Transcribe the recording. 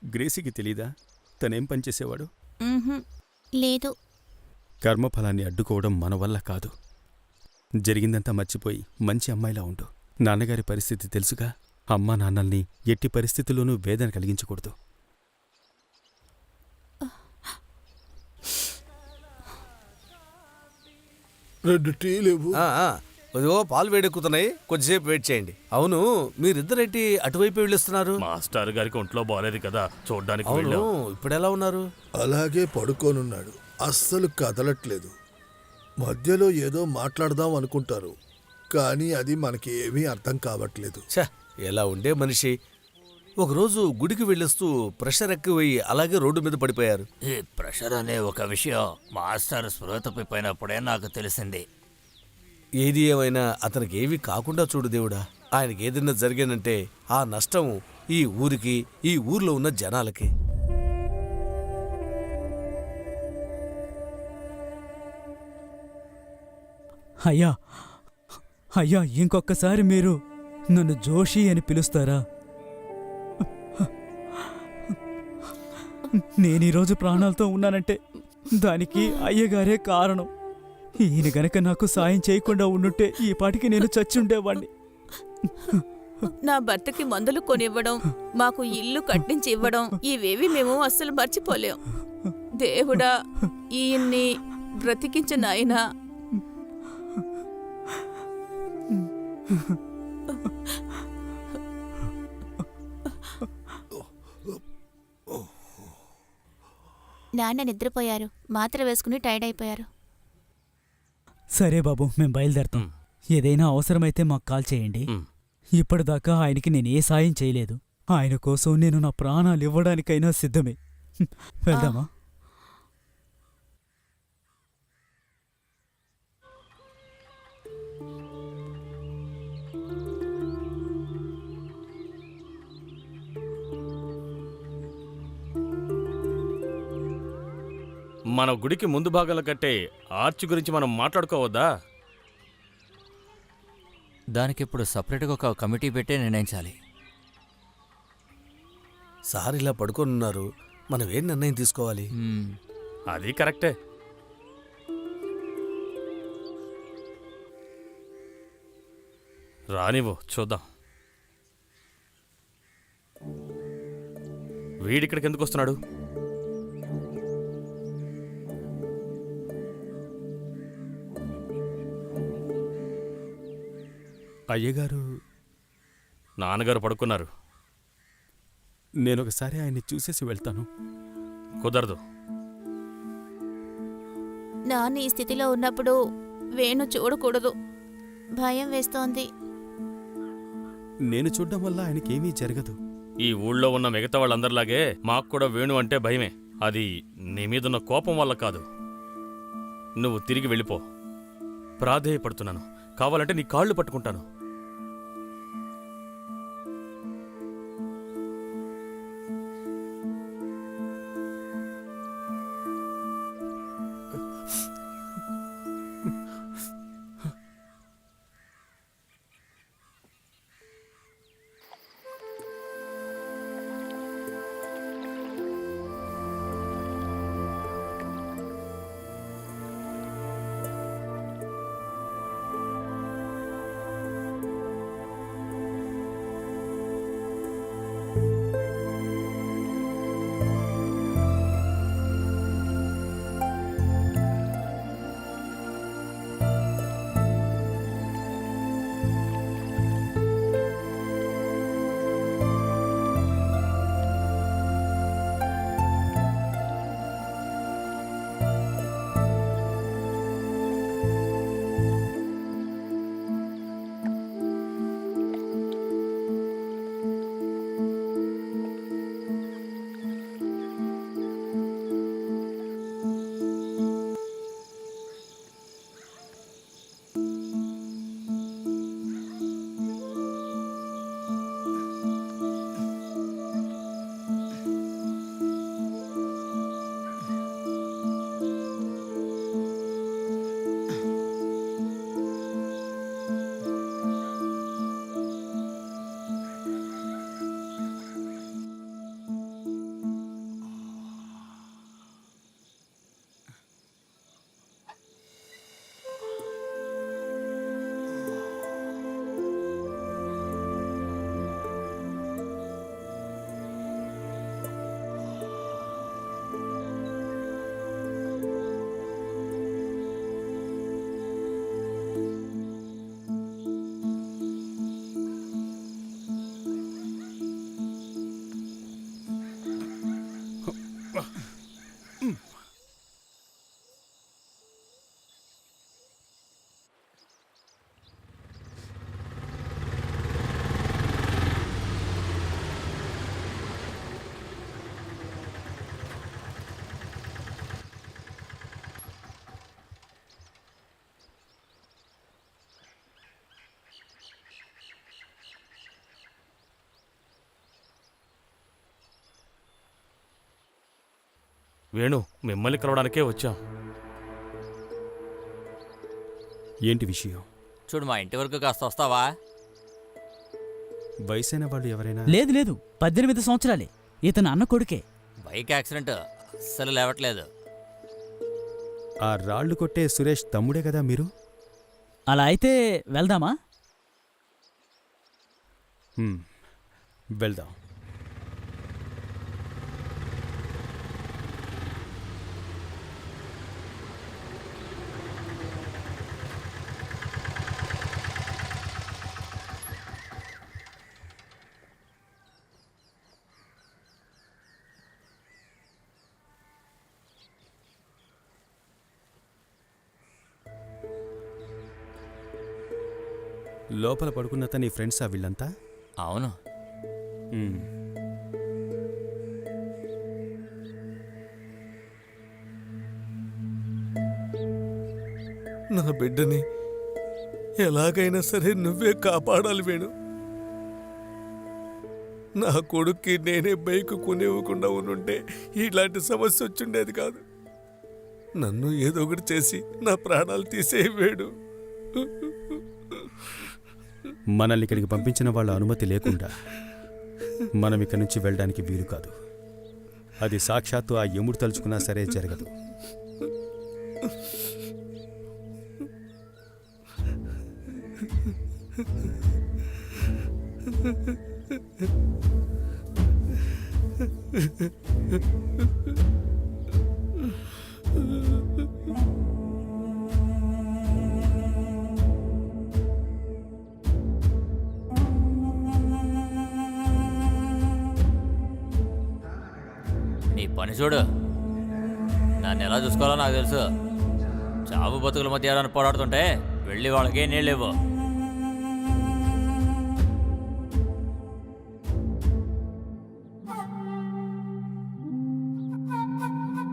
గ్రేసీకి తెలీదా తనేం పనిచేసేవాడు? లేదు. కర్మఫలాన్ని అడ్డుకోవడం మన వల్ల కాదు. జరిగిందంతా మర్చిపోయి మంచి అమ్మాయిలా ఉండు. నాన్నగారి పరిస్థితి తెలుసుగా. అమ్మా నాన్నల్ని ఎట్టి పరిస్థితుల్లోనూ వేదన కలిగించకూడదు. రెండు టీలేవు. అదిగో పాలు వేడెక్కుతున్నాయి, కొద్దిసేపు వెయిట్ చేయండి. అవును, మీరిద్దరేంటి అటువైపు వెళ్ళిస్తున్నారు? మాస్టర్ గారికి ఒంట్లో బాగాలేదు కదా, చూడ్డానికి అవును, వెళ్ళాం. ఇప్పుడు ఎలా ఉన్నారు? అలాగే పడుకోనున్నాడు, అస్సలు కదలట్లేదు. మధ్యలో ఏదో మాట్లాడదాం అనుకుంటారు, కానీ అది మనకి ఏమీ అర్థం కావట్లేదు. ఛ, ఎలా ఉండే మనిషి. ఒకరోజు గుడికి వెళ్ళొస్తూ ప్రెషర్ ఎక్కువయ్యి అలాగే రోడ్డు మీద పడిపోయారు. ఈ ప్రెషర్ అనే ఒక విషయం మాస్టర్ స్పృహ తప్పిపోయినప్పుడే నాకు తెలిసింది. ఏది ఏమైనా అతనికి ఏవి కాకుండా చూడు దేవుడా. ఆయనకి ఏదైనా జరిగానంటే ఆ నష్టం ఈ ఊరికి, ఈ ఊర్లో ఉన్న జనాలకి. అయ్యా అయ్యా, ఇంకొకసారి మీరు నన్ను జోషి అని పిలుస్తారా? నేనీరోజు ప్రాణాలతో ఉన్నానంటే దానికి అయ్యగారే కారణం. ఈయన గనక నాకు సాయం చేయకుండా ఉండుంటే ఈ పాటికి నేను చచ్చుండేవాణ్ణి. నా భర్తకి మందులు కొనివ్వడం, మాకు ఇల్లు కట్టించి ఇవ్వడం, ఇవేవి మేము అస్సలు మర్చిపోలేం. దేవుడా, ఈయన్ని బ్రతికించు నాయనా. నాన్న నిద్రపోయారు, మాత్ర వేసుకుని టైర్డ్ అయిపోయారు. సరే బాబు, మేం బయలుదేరతాం. ఏదైనా అవసరమైతే మాకు కాల్ చేయండి. ఇప్పటిదాకా ఆయనకి నేనే సాయం చేయలేదు. ఆయన కోసం నేను నా ప్రాణాలు ఇవ్వడానికైనా సిద్ధమే. వెళ్దామా? మన గుడికి ముందు భాగంలో కట్టే ఆర్చ్ గురించి మనం మాట్లాడుకోవద్దా? దానికిప్పుడు సపరేట్గా ఒక కమిటీ పెట్టే నిర్ణయించాలి. సార్ ఇలా పడుకోనున్నారు, మనం ఏం నిర్ణయం తీసుకోవాలి? అది కరెక్టే. రానివ్వు, చూద్దాం. వీడిక్కడికి ఎందుకు వస్తున్నాడు? అయ్యగారు, నాన్నగారు పడుకున్నారు. నేనొకసారి ఆయన్ని చూసేసి వెళ్తాను. కుదరదు. నాన్న ఈ స్థితిలో ఉన్నప్పుడు వేణు చూడకూడదు, భయం వేస్తోంది. నేను చూడ్డం వల్ల ఆయనకేమీ జరగదు. ఈ ఊళ్ళో ఉన్న మిగతా వాళ్ళందరిలాగే మాకు కూడా వేణు అంటే భయమే. అది నీ మీదున్న కోపం వల్ల కాదు. నువ్వు తిరిగి వెళ్ళిపో. ప్రాధేయపడుతున్నాను. కావాలంటే నీ కాళ్ళు పట్టుకుంటాను. వేణు మిమ్మల్ని కలవడానికే వచ్చాం. ఏంటి విషయం? చూడు మా ఇంటి వరకు కాస్త వస్తావా? వయసైన వాళ్ళు ఎవరైనా? లేదు లేదు, 18 సంవత్సరాలే. ఇతను అన్న కొడుకే. బైక్ యాక్సిడెంట్, అస్సలు లేవట్లేదు. ఆ రాళ్లు కొట్టే సురేష్ తమ్ముడే కదా మీరు? అలా అయితే వెళ్దామా? వెళ్దాం. లోపల పడుకున్నత నీ ఫ్రెండ్సా వీళ్ళంతా? అవును. మ్మ్. నా బిడ్డని ఎలాగైనా సరే నువ్వే కాపాడాలి వేణు. నా కొడుక్కి నేనే బైక్ కొనివ్వకుండా ఉండుంటే ఇలాంటి సమస్య వచ్చిండేది కాదు. నన్ను ఏదో ఒకటి చేసి నా ప్రాణాలు తీసేవేడు. మనల్ని ఇక్కడికి పంపించిన వాళ్ళ అనుమతి లేకుండా మనం ఇక్కడి నుంచి వెళ్ళడానికి వీలు కాదు. అది సాక్షాత్తు ఆ యముడు తలుచుకున్నా సరే జరగదు. నీ పని చూడు. నన్ను ఎలా చూసుకోవాలో నాకు తెలుసు. చావు బతుకుల మధ్య ఎవరైనా పోరాడుతుంటే వెళ్ళి వాళ్ళకే నీళ్ళేవో.